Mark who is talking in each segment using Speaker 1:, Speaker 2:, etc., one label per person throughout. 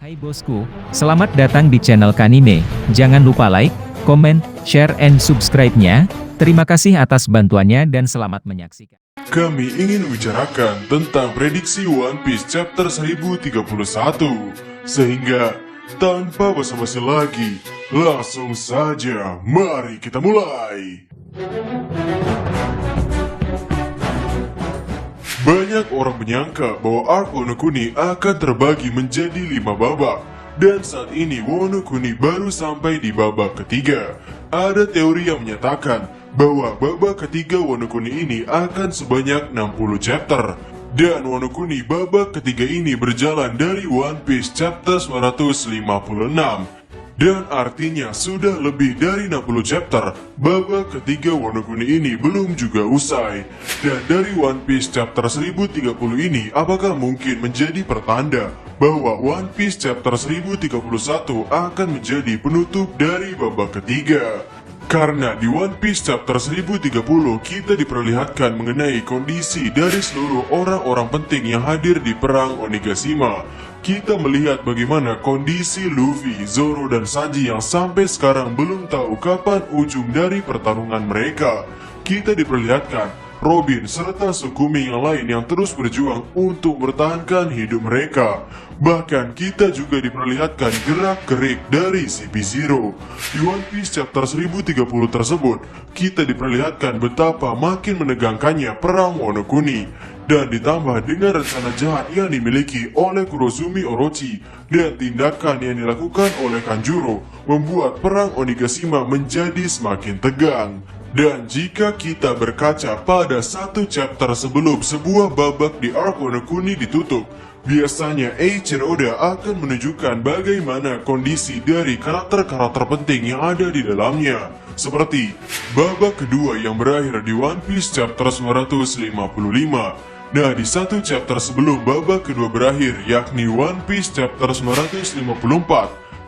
Speaker 1: Hai bosku, selamat datang di channel Kanime. Jangan lupa like, comment, share, and subscribe-nya. Terima kasih atas bantuannya dan selamat menyaksikan.
Speaker 2: Kami ingin membicarakan tentang prediksi One Piece chapter 1031. Sehingga, tanpa basa-basi lagi, langsung saja mari kita mulai. Banyak orang menyangka bahwa arc Wano Kuni akan terbagi menjadi 5 babak. Dan saat ini Wano Kuni baru sampai di babak ketiga. Ada teori yang menyatakan bahwa babak ketiga Wano Kuni ini akan sebanyak 60 chapter. Dan Wano Kuni babak ketiga ini berjalan dari One Piece chapter 156. Dan artinya sudah lebih dari 60 chapter, babak ketiga Wano Kuni ini belum juga usai. Dan dari One Piece chapter 1030 ini, apakah mungkin menjadi pertanda bahwa One Piece chapter 1031 akan menjadi penutup dari babak ketiga? Karena di One Piece chapter 1030 kita diperlihatkan mengenai kondisi dari seluruh orang-orang penting yang hadir di perang Onigashima. Kita melihat bagaimana kondisi Luffy, Zoro, dan Sanji yang sampai sekarang belum tahu kapan ujung dari pertarungan mereka. Kita diperlihatkan Robin serta Sukumi yang lain yang terus berjuang untuk bertahankan hidup mereka. Bahkan kita juga diperlihatkan gerak-gerik dari CP0. Di One Piece chapter 1030 tersebut, kita diperlihatkan betapa makin menegangkannya perang Wano Kuni. Dan ditambah dengan rencana jahat yang dimiliki oleh Kurozumi Orochi dan tindakan yang dilakukan oleh Kanjuro, membuat perang Onigashima menjadi semakin tegang. Dan jika kita berkaca pada satu chapter sebelum sebuah babak di arc Wano Kuni ditutup, biasanya Eiichiro Oda akan menunjukkan bagaimana kondisi dari karakter-karakter penting yang ada di dalamnya. Seperti babak kedua yang berakhir di One Piece chapter 955. Nah, di satu chapter sebelum babak kedua berakhir, yakni One Piece chapter 954,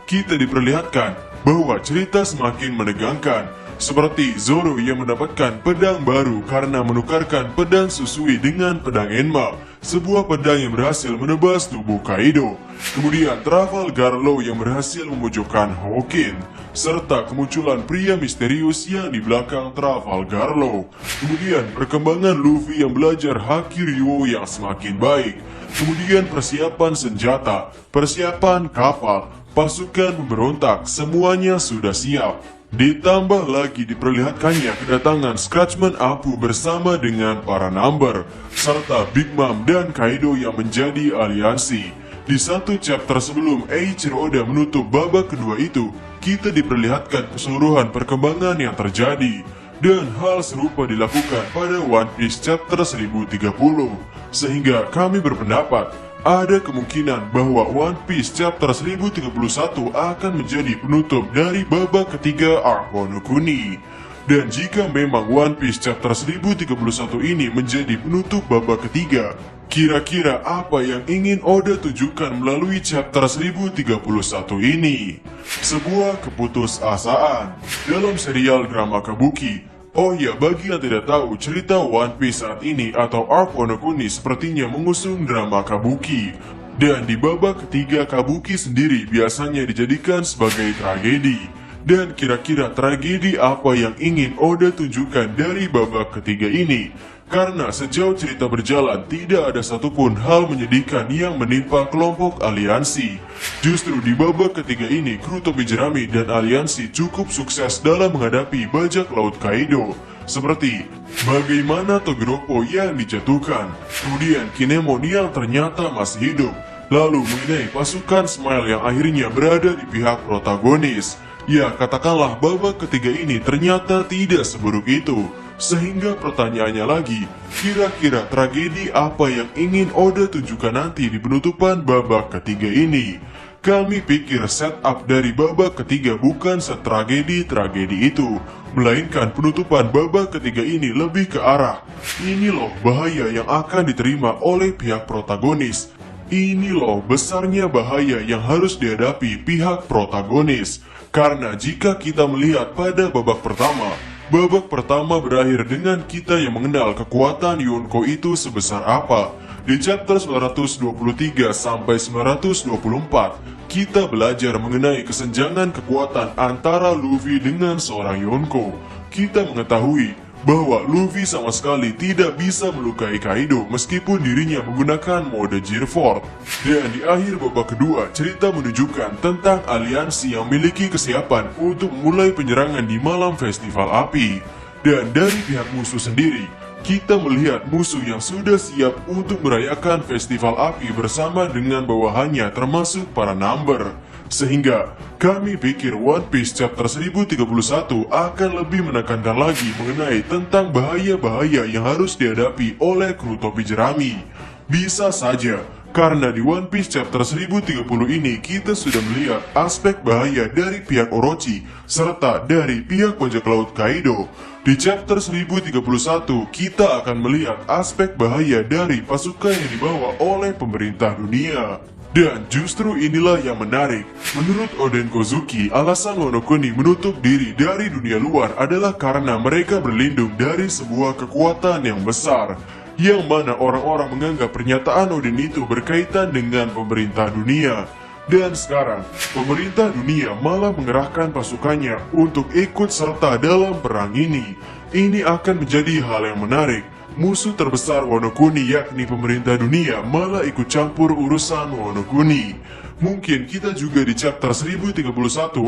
Speaker 2: kita diperlihatkan bahwa cerita semakin menegangkan. Seperti Zoro yang mendapatkan pedang baru karena menukarkan pedang Susui dengan pedang Enma, sebuah pedang yang berhasil menebas tubuh Kaido. Kemudian Trafalgar Law yang berhasil memojokkan Hawkins, serta kemunculan pria misterius yang di belakang Trafalgar Law. Kemudian perkembangan Luffy yang belajar Haki Ryo yang semakin baik. Kemudian persiapan senjata, persiapan kapal, pasukan pemberontak, semuanya sudah siap. Ditambah lagi diperlihatkannya kedatangan Scratchman Apu bersama dengan para Number, serta Big Mom dan Kaido yang menjadi aliansi. Di satu chapter sebelum Eiichiro Oda menutup babak kedua itu, kita diperlihatkan keseluruhan perkembangan yang terjadi. Dan hal serupa dilakukan pada One Piece chapter 1030. Sehingga kami berpendapat, ada kemungkinan bahwa One Piece chapter 1031 akan menjadi penutup dari babak ketiga arc Wano Kuni. Dan jika memang One Piece chapter 1031 ini menjadi penutup babak ketiga, kira-kira apa yang ingin Oda tunjukkan melalui chapter 1031 ini? Sebuah keputusasaan dalam serial drama Kabuki. Oh ya, bagi yang tidak tahu, cerita One Piece saat ini atau arc Wano Kuni sepertinya mengusung drama Kabuki. Dan di babak ketiga, Kabuki sendiri biasanya dijadikan sebagai tragedi. Dan kira-kira tragedi apa yang ingin Oda tunjukkan dari babak ketiga ini? Karena sejauh cerita berjalan, tidak ada satupun hal menyedihkan yang menimpa kelompok aliansi. Justru di babak ketiga ini, kru Tobi Jerami dan aliansi cukup sukses dalam menghadapi bajak laut Kaido. Seperti bagaimana Togoropo yang dijatuhkan, kemudian Kinemon yang ternyata masih hidup, lalu mengenai pasukan Smile yang akhirnya berada di pihak protagonis. Ya, katakanlah babak ketiga ini ternyata tidak seburuk itu. Sehingga pertanyaannya lagi, kira-kira tragedi apa yang ingin Oda tunjukkan nanti di penutupan babak ketiga ini? Kami pikir setup dari babak ketiga bukan setragedi-tragedi itu, melainkan penutupan babak ketiga ini lebih ke arah, ini loh bahaya yang akan diterima oleh pihak protagonis. Ini loh besarnya bahaya yang harus dihadapi pihak protagonis. Karena jika kita melihat pada babak pertama berakhir dengan kita yang mengenal kekuatan Yonko itu sebesar apa. Di chapter 923 sampai 924, kita belajar mengenai kesenjangan kekuatan antara Luffy dengan seorang Yonko. Kita mengetahui bahwa Luffy sama sekali tidak bisa melukai Kaido meskipun dirinya menggunakan mode Gearford. Dan di akhir babak kedua, cerita menunjukkan tentang aliansi yang memiliki kesiapan untuk memulai penyerangan di malam festival api. Dan dari pihak musuh sendiri, kita melihat musuh yang sudah siap untuk merayakan festival api bersama dengan bawahannya termasuk para Number. Sehingga kami pikir One Piece chapter 1031 akan lebih menekankan lagi mengenai tentang bahaya-bahaya yang harus dihadapi oleh kru topi jerami. Bisa saja, karena di One Piece chapter 1030 ini kita sudah melihat aspek bahaya dari pihak Orochi serta dari pihak bajak laut Kaido. Di chapter 1031 kita akan melihat aspek bahaya dari pasukan yang dibawa oleh pemerintah dunia. Dan justru inilah yang menarik. Menurut Oden Kozuki, alasan Wano Kuni menutup diri dari dunia luar adalah karena mereka berlindung dari sebuah kekuatan yang besar, yang mana orang-orang menganggap pernyataan Oden itu berkaitan dengan pemerintah dunia. Dan sekarang, pemerintah dunia malah mengerahkan pasukannya untuk ikut serta dalam perang ini. Ini akan menjadi hal yang menarik. Musuh terbesar Wano Kuni yakni pemerintah dunia malah ikut campur urusan Wano Kuni. Mungkin kita juga di chapter 1031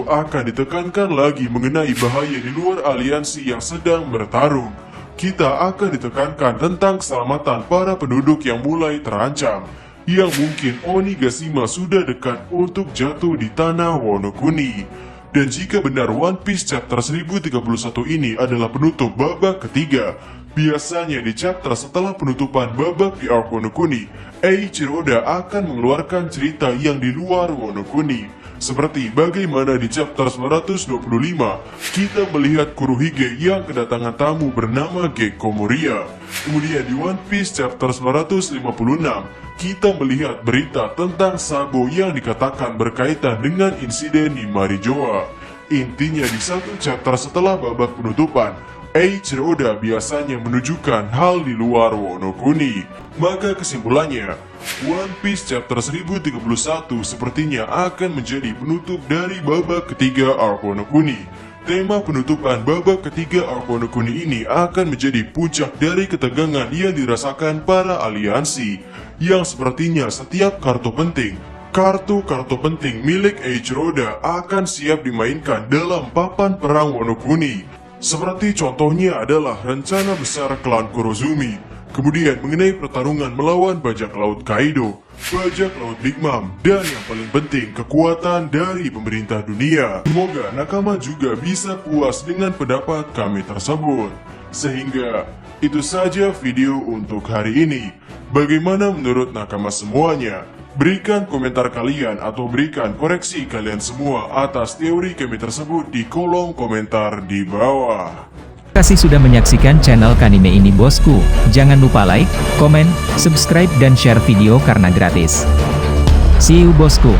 Speaker 2: akan ditekankan lagi mengenai bahaya di luar aliansi yang sedang bertarung. Kita akan ditekankan tentang keselamatan para penduduk yang mulai terancam, yang mungkin Onigashima sudah dekat untuk jatuh di tanah Wano Kuni. Dan jika benar One Piece chapter 1031 ini adalah penutup babak ketiga, biasanya di chapter setelah penutupan babak di arc Wano Kuni, Eiichiro Oda akan mengeluarkan cerita yang di luar Wano Kuni. Seperti bagaimana di chapter 925, kita melihat Kurohige yang kedatangan tamu bernama Gekko Moria. Kemudian di One Piece chapter 956, kita melihat berita tentang Sabo yang dikatakan berkaitan dengan insiden di Marijoa. Intinya di satu chapter setelah babak penutupan, Eiichiro Oda biasanya menunjukkan hal di luar Wano Kuni. Maka kesimpulannya, One Piece chapter 1031 sepertinya akan menjadi penutup dari babak ketiga arc Wano Kuni. Tema penutupan babak ketiga arc Wano Kuni ini akan menjadi puncak dari ketegangan yang dirasakan para aliansi, yang sepertinya setiap kartu penting milik Eiichiro Oda akan siap dimainkan dalam papan perang Wano Kuni. Seperti contohnya adalah rencana besar klan Kurozumi, kemudian mengenai pertarungan melawan bajak laut Kaido, bajak laut Big Mom, dan yang paling penting kekuatan dari pemerintah dunia. Semoga nakama juga bisa puas dengan pendapat kami tersebut. Sehingga itu saja video untuk hari ini. Bagaimana menurut nakama semuanya? Berikan komentar kalian atau berikan koreksi kalian semua atas teori kami tersebut di kolom komentar di bawah.
Speaker 1: Terima kasih sudah menyaksikan channel Kanime ini bosku. Jangan lupa like, komen, subscribe dan share video karena gratis. See you bosku.